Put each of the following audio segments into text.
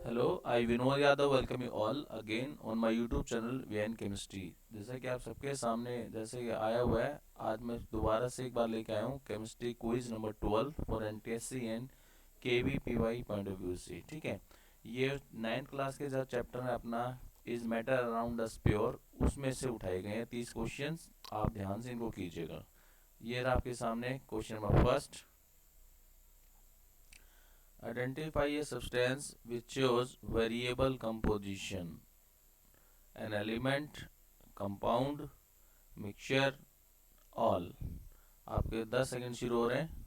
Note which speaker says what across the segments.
Speaker 1: Hello, I Vinod Yadav welcome you all again on my YouTube channel VN chemistry. जैसे कि आप सबके सामने जैसे कि आया हुआ है, आज मैं दोबारा से एक बार लेके आया हूँ chemistry quiz number 12 for NTSC and KVPY point of view से। ठीक है, ये 9th क्लास के जो चैप्टर है अपना is matter around us pure, उसमें से उठाए गए हैं 30 क्वेश्चंस। आप ध्यान से इनको कीजिएगा। ये रहा आपके सामने question number first. Identify a substance which shows variable composition. An element, compound, mixture, all. आपके 10 सेकंड शुरू हो रहे हैं।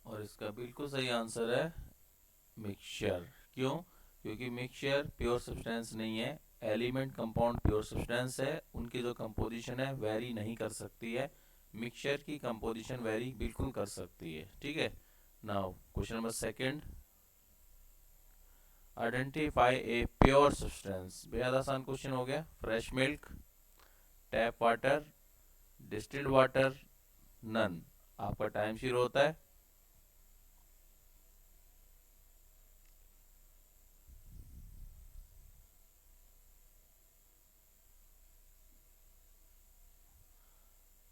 Speaker 1: और इसका बिल्कुल सही आंसर है मिक्सचर। क्यों? क्योंकि मिक्सचर प्योर सब्सटेंस नहीं है। एलिमेंट कंपाउंड प्योर सब्सटेंस है, उनकी जो कंपोजिशन है वेरी नहीं कर सकती है। मिक्सचर की कंपोजिशन वेरी बिल्कुल कर सकती है। ठीक है, now question number second. Identify a pure substance. बेहद आसान क्वेश्चन हो गया। Fresh milk, tap water, distilled water, none. आपका टाइम शुरू होता है।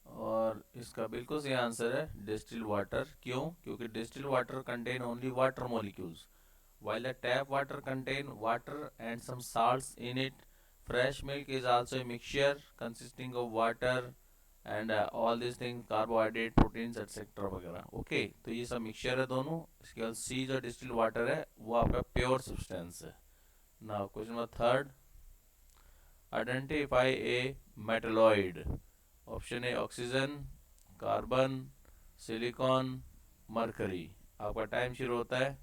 Speaker 1: और इसका बिल्कुल सही आंसर है डिस्टिल्ड वाटर। क्यों? क्योंकि distilled water contain only water molecules while the tap water contain water and some salts in it. Fresh milk is also a mixture consisting of water and all these things carbohydrate proteins etc वगैरह। Okay, तो ये सब mixture है दोनों। इसके बाद सी जो distilled water है वो आपका प्योर सब्सटेंस है। Now question number third. Identify a metalloid. Option A oxygen, carbon, silicon, mercury. आपका टाइम शुरू होता है।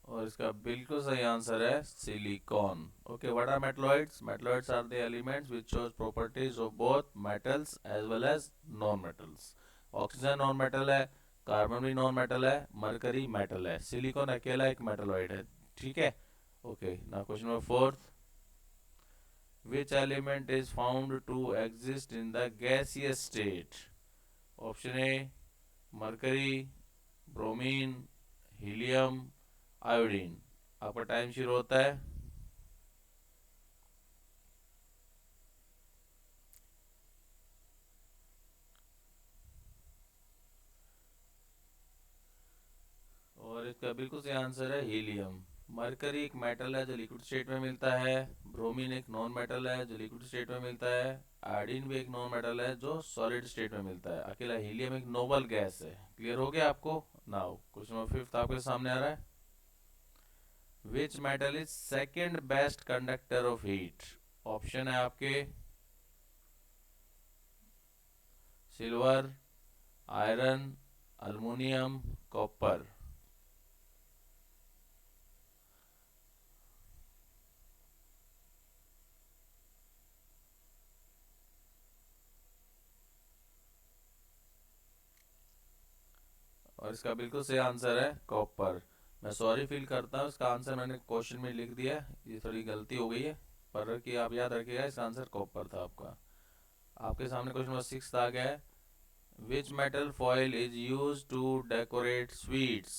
Speaker 1: और इसका बिल्कुल सही आंसर है silicon. Okay, what are metalloids? Metalloids are the elements which shows properties of both metals as well as non metals. Oxygen non metal है, कार्बन भी नॉन मेटल है, मरकरी मेटल है, सिलिकॉन अकेला एक मेटलॉइड है। ठीक है। Okay, now question number fourth. Which element is found to exist in the gaseous state? Option A mercury, bromine, helium, iodine. आपका टाइम शुरू होता है। और इसका बिल्कुल सही आंसर है हीलियम। मरकरी एक मेटल है जो लिक्विड स्टेट में मिलता है। ब्रोमीन एक नॉन मेटल है जो लिक्विड स्टेट में मिलता है। आयोडीन भी एक नॉन मेटल है जो सॉलिड स्टेट में मिलता है। अकेला हीलियम एक नोबल गैस है। क्लियर हो गया आपको? नाउ क्वेश्चन नंबर फिफ्थ आपके सामने आ रहा है। Which metal is second best conductor of heat? Option है आपके सिल्वर, आयरन, अल्मुनियम, कॉपर। और इसका बिल्कुल सही आंसर है कॉपर। मैं सॉरी फील करता हूँ, इसका आंसर मैंने क्वेश्चन में लिख दिया, ये थोड़ी गलती हो गई है। पर कि आप याद रखिएगा, इसका आंसर कॉपर था आपका। आपके सामने क्वेश्चन नंबर 6 आ गया है। Which metal foil is use to decorate sweets?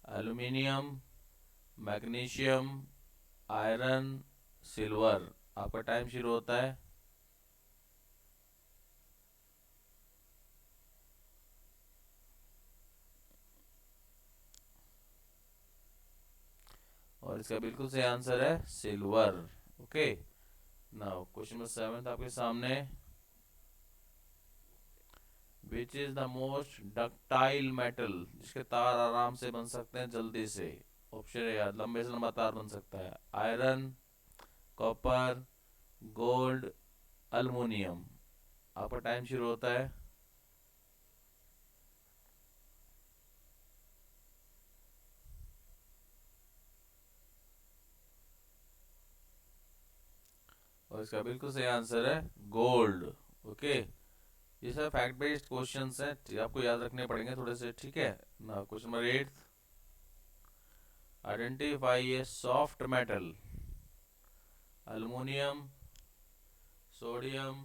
Speaker 1: Aluminium, magnesium, iron, silver. आपका टाइम शुरू होता है। और इसका बिल्कुल सही आंसर है silver. Okay, now question number 7 आपके सामने। Which is the most ductile metal? जिसके तार आराम से बन सकते हैं जल्दी से। ऑप्शन है यार, लंबे से लंबा तार बन सकता है। Iron, copper, gold, aluminium. आपका टाइम शुरू होता है। और इसका बिल्कुल सही आंसर है गोल्ड। ओके, ये सब फैक्ट बेस्ड क्वेश्चंस हैं, आपको याद रखने पड़ेंगे थोड़े से, ठीक है ना। Question number 8, identify a soft metal, aluminium, sodium,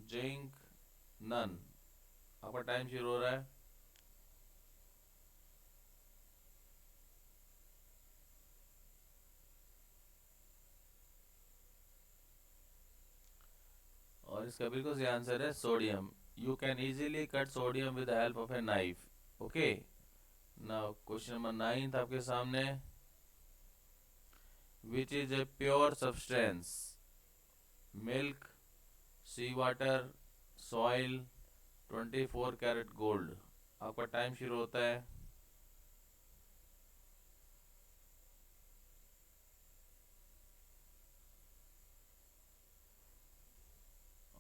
Speaker 1: zinc, none. आपका टाइम शुरू हो रहा है। और इसका बिल्कुल सही आंसर है sodium. You can easily cut sodium with help of a knife. Okay, now question number 9 आपके सामने, which is a pure substance, milk, sea water, soil, 24 carat gold. आपका टाइम शुरू होता है।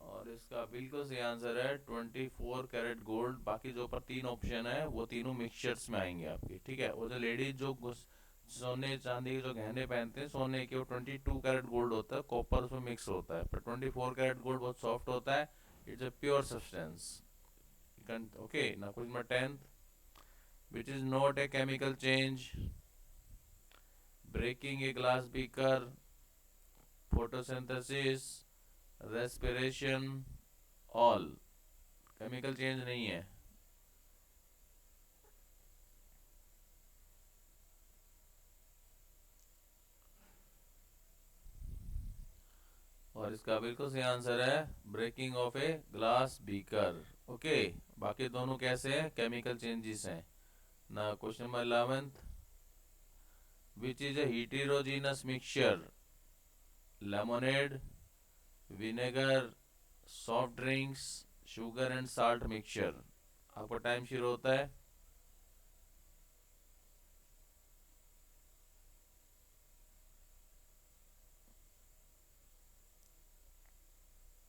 Speaker 1: और इसका बिल्कुल सही आंसर है 24 कैरेट गोल्ड। बाकी जो ऊपर 3 ऑप्शन है वो तीनों मिक्सचर्स में आएंगे आपके, ठीक है। वो जो लेडीज जो सोने चांदी के जो गहने पहनते हैं सोने के, वो 22 कैरेट गोल्ड होता है, कॉपर उसमें मिक्स होता है, पर 24 कैरेट गोल्ड बहुत सॉफ्ट होता है। It's a pure substance. Okay ना, question number 10, which is not a chemical change, breaking a glass beaker, photosynthesis, respiration, all. Chemical change नहीं है। और इसका बिल्कुल सही आंसर है breaking of a glass beaker. Okay, बाकी दोनों कैसे हैं, केमिकल चेंजेस हैं ना। Question number 11, which is a heterogeneous mixture, lemonade, vinegar, soft drinks, sugar and salt mixture. आपका टाइम शुरू होता है।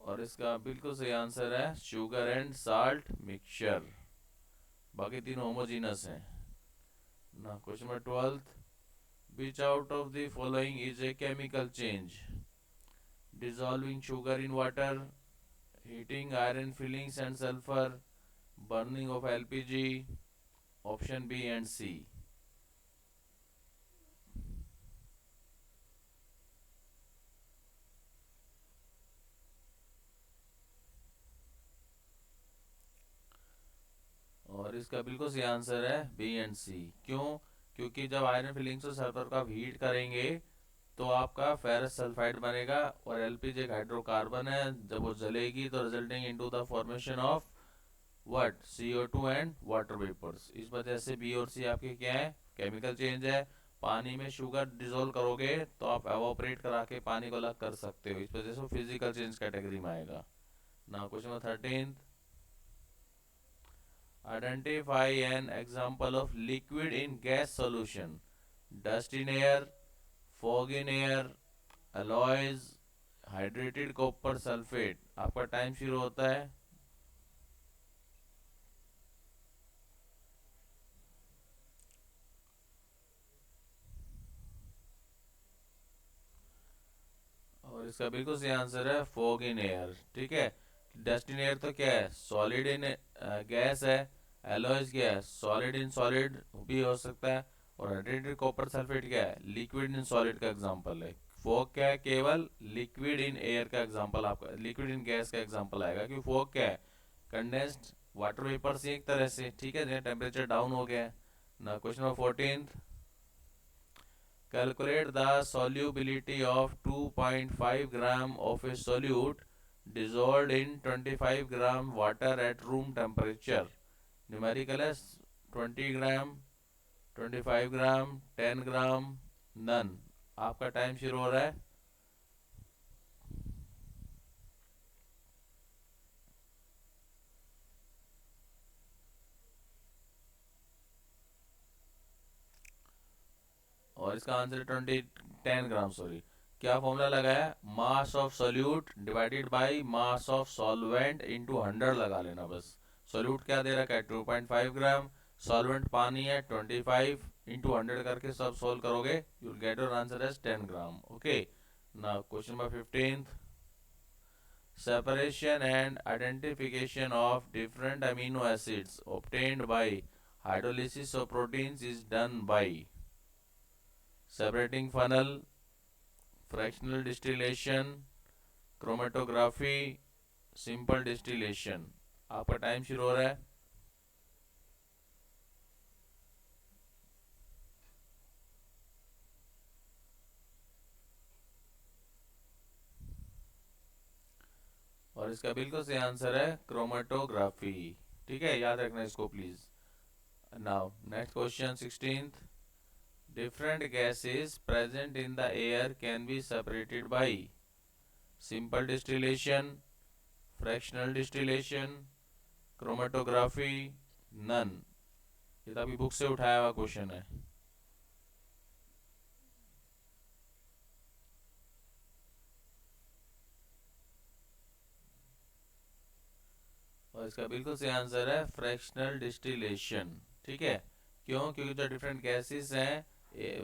Speaker 1: और इसका बिल्कुल सही आंसर है शुगर एंड साल्ट मिक्सचर। बाकी तीन होमोजीनस हैं ना। Question number 12, which out of the following is a chemical change, dissolving sugar in water, heating iron fillings and sulfur, burning of LPG, option B and C। और इसका बिल्कुल सही answer है B and सी। क्यों? क्योंकि जब आयरन फिलिंग्स और sulphur को आप हीट करेंगे तो आपका फेरस सल्फाइड बनेगा, और एलपीजी एक हाइड्रोकार्बन है, जब वो जलेगी तो resulting into the formation of what, CO2 and water vapours. इस वजह से बी और सी आपके क्या है, केमिकल चेंज है। पानी में शुगर डिजोल्व करोगे तो आप एवोपरेट करा के पानी को अलग कर सकते हो, इस वजह से वो फिजिकल चेंज कैटेगरी में आएगा ना। Question number 13, identify an example of liquid in gas solution, dust in air, fog in air, alloys, hydrated copper sulfate। आपका टाइम शुरू होता है। और इसका बिल्कुल सही आंसर है फॉग इन एयर, ठीक है। डस्ट इन एयर तो क्या है, सॉलिड इन गैस है। एलॉयज क्या है, सॉलिड इन सॉलिड भी हो सकता है। और हाइड्रेटेड कॉपर सल्फेट क्या है, लिक्विड इन सॉलिड का एग्जांपल है। फॉग क्या है, केवल लिक्विड इन एयर का एग्जांपल, आपका लिक्विड इन गैस का एग्जांपल आएगा। क्योंकि फॉग क्या है, कंडेंस्ड वाटर वेपर से एक तरह से, ठीक है, जहाँ टेम्परेचर डाउन हो गया है ना। Question number 14, calculate the solubility of 2.5 gram of a solute dissolved in 25 gram water at room temperature। Numerical है 20 ग्राम, 25 ग्राम, 10 ग्राम, नन। आपका टाइम शुरू हो रहा है। और इसका आंसर 10 ग्राम, सॉरी। क्या फॉर्मूला लगाया, mass of solute divided by mass of solvent into 100 लगा लेना बस। सोल्यूट क्या दे रखा है, 2.5 ग्राम, सॉल्वेंट पानी है 25, इंटू 100 करके सब सोल्व करोगे, you will get your answer as 10 gram. Okay ना। Question number 15, separation and identification of different amino acids obtained by hydrolysis of proteins is done by separating funnel, fractional distillation, chromatography, simple distillation. आपका time शुरू हो रहा है। और इसका बिल्कुल सही आंसर है क्रोमेटोग्राफी। ठीक है, याद रखना इसको please. Now next question 16th। Different gases present in the air can be separated by simple distillation, fractional distillation, chromatography, none. ये तो अभी बुक से उठाया हुआ क्वेश्चन है। और इसका बिल्कुल सही आंसर है फ्रैक्शनल डिस्टिलेशन। ठीक है, क्यों? क्योंकि जो डिफरेंट गैसेस हैं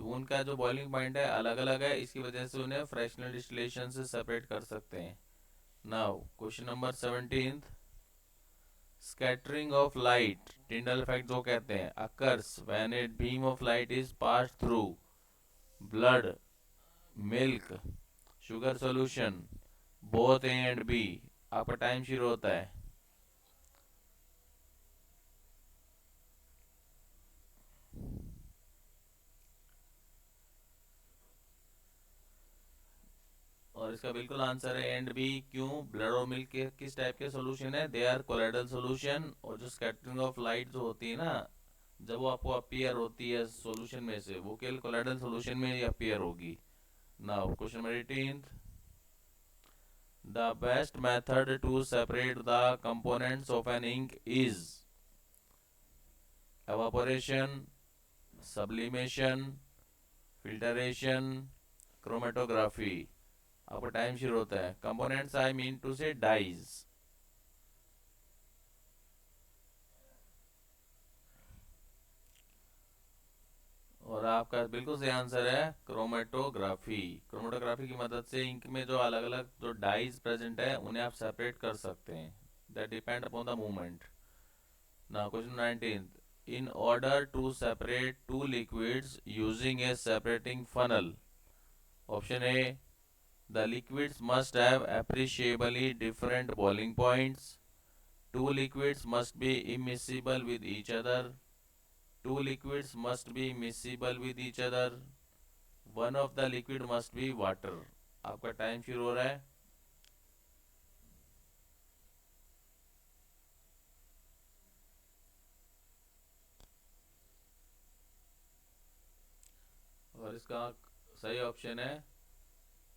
Speaker 1: उनका जो बॉइलिंग पॉइंट है अलग अलग है, इसकी वजह से उन्हें फ्रैक्शनल डिस्टिलेशन से सेपरेट कर सकते हैं। Now question number 17th। Scattering of light, Tyndall effect जो कहते हैं, occurs when a beam of light is passed through blood, milk, sugar solution, both A and B. आपका टाइम शुरू होता है। और इसका बिल्कुल आंसर है एंड बी। क्यों? ब्लड और मिल्क के किस टाइप के सॉल्यूशन है? They are colloidal solution. और जो स्कैटरिंग ऑफ लाइट जो होती है ना, जब वो आपको अपीयर होती है सॉल्यूशन में से, वो केवल कोलाइडल सॉल्यूशन में ही अपीयर होगी। Now question number 18th। The best method to separate the components of an ink is evaporation, sublimation, filtration, chromatography। आपका टाइम शुरू होता है। Components I mean to say dyes. और आपका बिल्कुल सही आंसर है क्रोमेटोग्राफी। क्रोमेटोग्राफी की मदद से इंक में जो अलग अलग जो डाइज प्रेजेंट है उन्हें आप सेपरेट कर सकते हैं। That depend upon the movement. Now question 19th। In order to separate two liquids using a separating funnel, option A, the liquids must have appreciably different boiling points. Two liquids must be immiscible with each other. Two liquids must be miscible with each other. One of the liquid must be water। आपका time शुरू हो रहा है। और इसका सही option है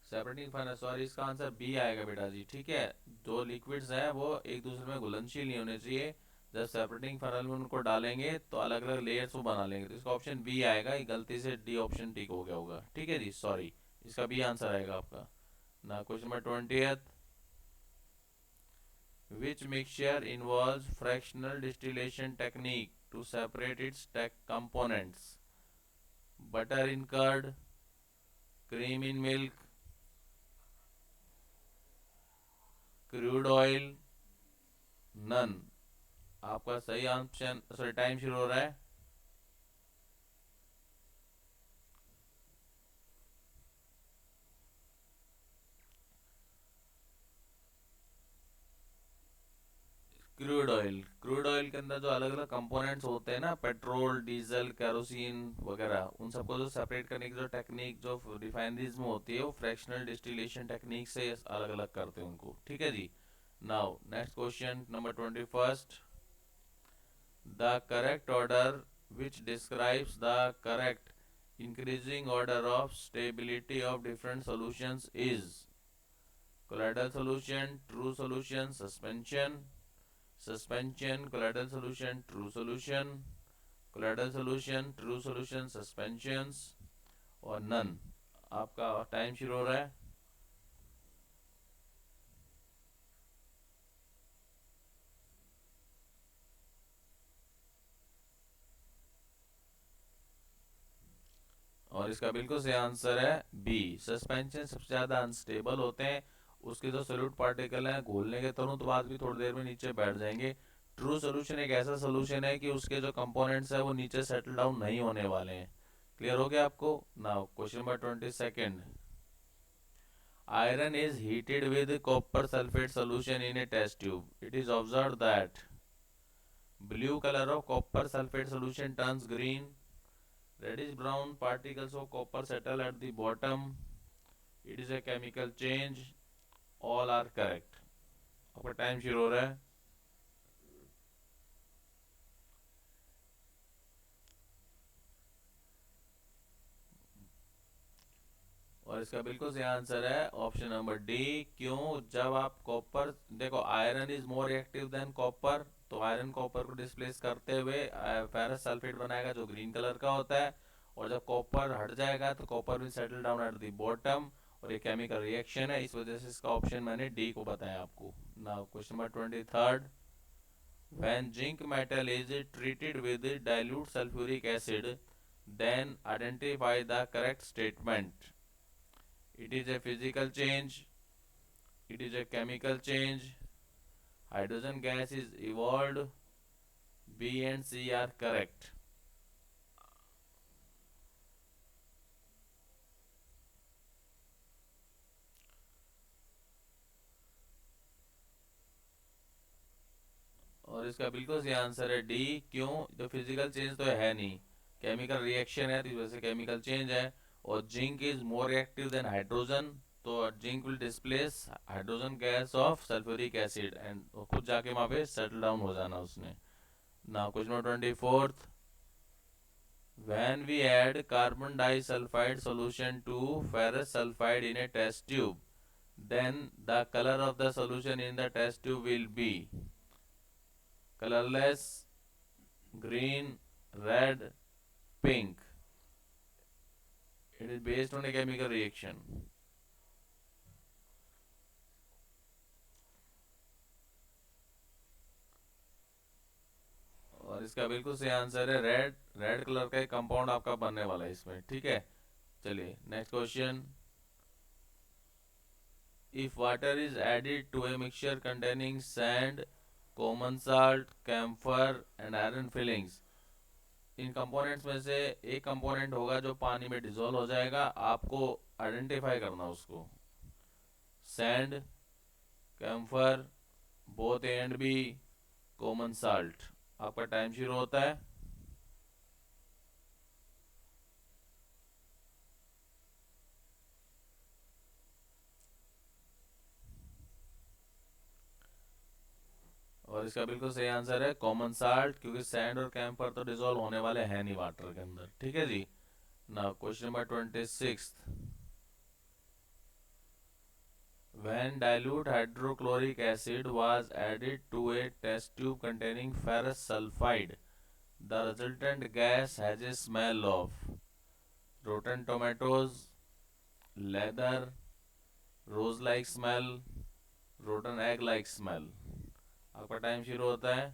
Speaker 1: separating fun. Sorry, इसका आंसर बी आएगा बेटा जी। ठीक है, जो लिक्विड्स हैं वो एक दूसरे में घुलनशील नहीं होने चाहिए। जब सेपरेटिंग फनल में उनको डालेंगे तो अलग अलग लेयर्स वो बना लेंगे। तो इसका ऑप्शन बी आएगा। ये गलती से डी ऑप्शन टिक हो गया होगा। ठीक है जी, सॉरी। इसका बी आंसर आएगा आपका। ना question number 20th। Which mixture involves fractional distillation technique to separate its components? Butter in curd, cream in milk, crude oil, none. आपका सही ऑप्शन, सॉरी टाइम शुरू हो रहा है। Crude oil. क्रूड ऑयल के अंदर जो अलग अलग कंपोनेंट्स होते हैं ना, पेट्रोल, डीजल, केरोसिन वगैरह, उन सबको जो सेपरेट करने की जो टेक्निक जो रिफाइनरीज में होती है वो फ्रैक्शनल डिस्टिलेशन टेक्निक से अलग अलग करते हैं उनको। ठीक है जी। Now next question number 21st। The correct order which describes the correct increasing order of stability of different solutions is colloidal solution, true solution, suspension, suspension, colloidal solution, true solution, colloidal solution, true solution, suspensions और none। आपका time शुरू हो रहा है। और इसका बिल्कुल सही आंसर है बी। सस्पेंशन सबसे ज्यादा अनस्टेबल होते हैं उसके जो सोल्यूट पार्टिकल हैं घोलने के तुरंत बाद भी थोड़ी देर में नीचे बैठ जाएंगे। ट्रू सोल्यूशन एक ऐसा सोल्यूशन है कि उसके जो कंपोनेंट्स है वो नीचे सेटल डाउन नहीं होने वाले हैं। क्लियर हो गया आपको? Now question number 22। Iron is heated with copper sulfate solution in a test tube. It is observed that blue color of copper sulfate solution turns green, reddish brown particles of copper settle at the bottom. It is a chemical change. All are correct. आपका time शुरू हो रहा है। और इसका बिल्कुल सही answer है ऑप्शन नंबर डी। क्यों? जब आप कॉपर, देखो iron is more reactive than copper, तो आयरन कॉपर को डिस्प्लेस करते हुए फेरस सल्फेट बनाएगा जो ग्रीन कलर का होता है। और जब कॉपर हट जाएगा तो copper will settle down at the bottom, और ये केमिकल रिएक्शन है, इस वजह से इसका ऑप्शन मैंने डी को बताया आपको। Now question number 23। When zinc metal is treated with dilute sulfuric acid, then identify the correct statement. It is a physical change. It is a chemical change. Hydrogen gas is evolved. B and C are correct. और इसका बिल्कुल सही answer है D. क्यों? जो physical change तो है नहीं, केमिकल रिएक्शन है, तो इस वजह से केमिकल चेंज है। और zinc is more reactive than hydrogen, तो zinc will displace hydrogen gas of sulphuric acid and खुद जाके वहां पे सेटल डाउन हो जाना उसने। Now question number 24। When we add carbon disulfide solution to ferrous sulfide in a test tube, then the color of the solution in the test tube will be colorless, green, red, pink. It is based on a chemical reaction. और इसका बिल्कुल सही answer है red. Red colour का एक compound आपका बनने वाला है इसमें, ठीक है। चलिए next question. If water is added to a mixture containing sand, common salt, camphor and iron fillings, in components में से एक कंपोनेंट होगा जो पानी में डिसॉल्व हो जाएगा, आपको आइडेंटिफाई करना उसको। Sand, camphor, both A and B, common salt. आपका टाइम शुरू होता है। और इसका बिल्कुल सही आंसर है कॉमन साल्ट, क्योंकि सैंड और कैम्फर तो डिसॉल्व होने वाले हैं नहीं वाटर के अंदर, ठीक है जी। Now question number 26। When dilute hydrochloric acid was added to a test tube containing ferrous sulfide, the resultant gas has a smell of rotten tomatoes, leather, rose-like smell, rotten egg-like smell। आपका time शुरू होता है।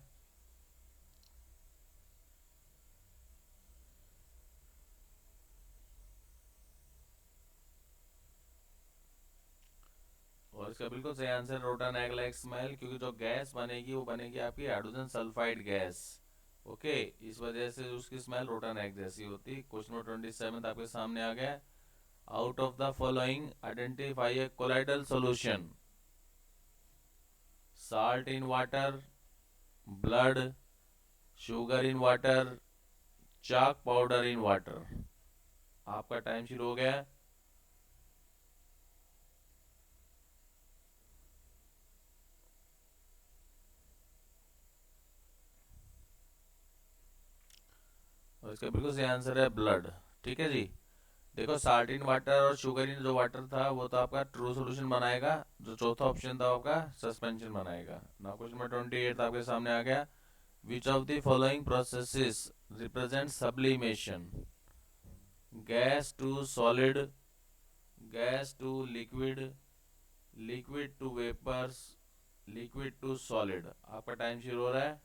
Speaker 1: और इसका बिल्कुल सही answer rotten egg like smell, क्योंकि जो गैस बनेगी वो बनेगी आपकी हाइड्रोजन सल्फाइड गैस। ओके, इस वजह से उसकी स्मेल रोटन एग जैसी होती। क्वेश्चन नंबर 27 आपके सामने आ गया। Out of the following identify a colloidal solution. Salt in water, blood, sugar in water, chalk powder in water. आपका टाइम शुरू हो गया। और इसका बिल्कुल सही आंसर है ब्लड, ठीक है जी। देखो साल्ट इन वाटर और शुगर इन जो वाटर था वो तो आपका ट्रू सोल्यूशन बनाएगा, जो चौथा ऑप्शन था आपका सस्पेंशन बनाएगा। नाउ क्वेश्चन नंबर 28 आपके सामने आ गया। Which of the following processes represent sublimation? Gas to solid, gas to liquid, liquid to vapours, liquid to solid. आपका टाइम शुरू हो रहा है।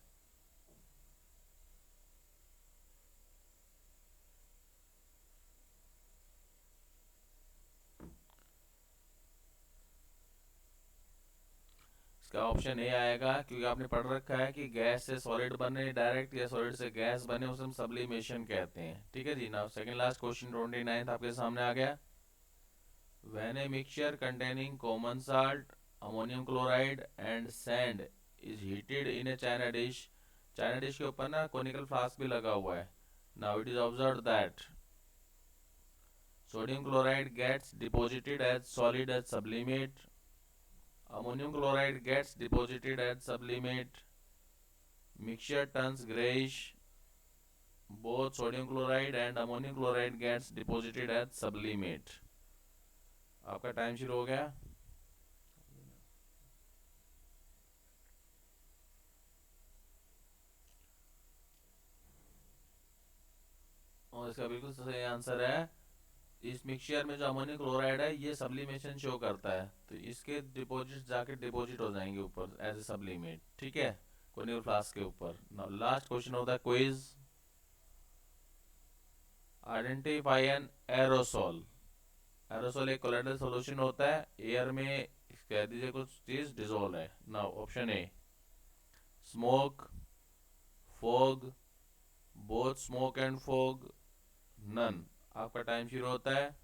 Speaker 1: इसका ऑप्शन ए आएगा, क्योंकि आपने पढ़ रखा है कि गैस से सॉलिड बने डायरेक्ट या सॉलिड से गैस बने उसे हम सब्लिमेशन कहते हैं। ठीक है जी। नाउ सेकंड लास्ट क्वेश्चन 29 आपके सामने आ गया। When a mixture containing common salt, ammonium chloride and sand is heated in a china dish, China dish के ऊपर ना कोनिकल फ्लास्क भी लगा हुआ है। Now it is observed that sodium chloride gets deposited as solid as sublimate, ammonium chloride gets deposited as sublimate, mixture turns grayish, both sodium chloride and ammonium chloride gets deposited as sublimate। आपका time शुरू हो गया। और इसका बिल्कुल सही answer है, इस मिक्सचर में जो अमोनियम क्लोराइड है ये सब्लिमेशन शो करता है, तो इसके डिपॉजिट जाके डिपॉजिट हो जाएंगे ऊपर एज ए सब्लिमेट। ठीक है, कोनिकल फ्लास्क के ऊपर। नाउ लास्ट क्वेश्चन होता है quiz. Identify N aerosol. Aerosol एक कोलोइडल सॉल्यूशन होता है, एयर में कह दीजिए कुछ चीज डिसॉल्व है। Now option A smoke, fog, both smoke and fog, none. आपका टाइम शुरू होता है।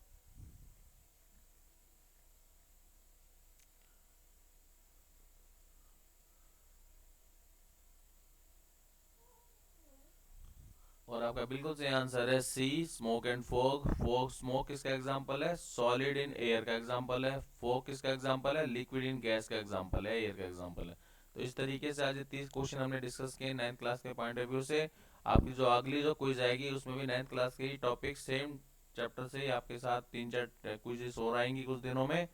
Speaker 1: और आपका बिल्कुल सही आंसर है C, smoke and fog. Fog, smoke किसका एग्जांपल है? सॉलिड इन एयर का एग्जांपल है। फोग किसका एग्जांपल है? लिक्विड इन गैस का एग्जांपल है, एयर का एग्जांपल है। तो इस तरीके से आज 30 क्वेश्चन हमने डिस्कस किए 9th क्लास के पॉइंट ऑफ व्यू से। आपकी जो अगली जो क्विज आएगी उसमें भी 9th क्लास के ही टॉपिक सेम चैप्टर से ही आपके साथ 3-4 क्विजेस और आएंगी कुछ दिनों में।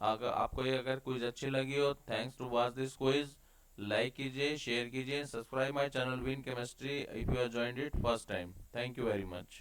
Speaker 1: अगर आपको ये अगर क्विज अच्छी लगी हो, thanks to watch this quiz. Like कीजिए, शेयर कीजिए, subscribe my channel VN chemistry if you are joined it first time. Thank you very much.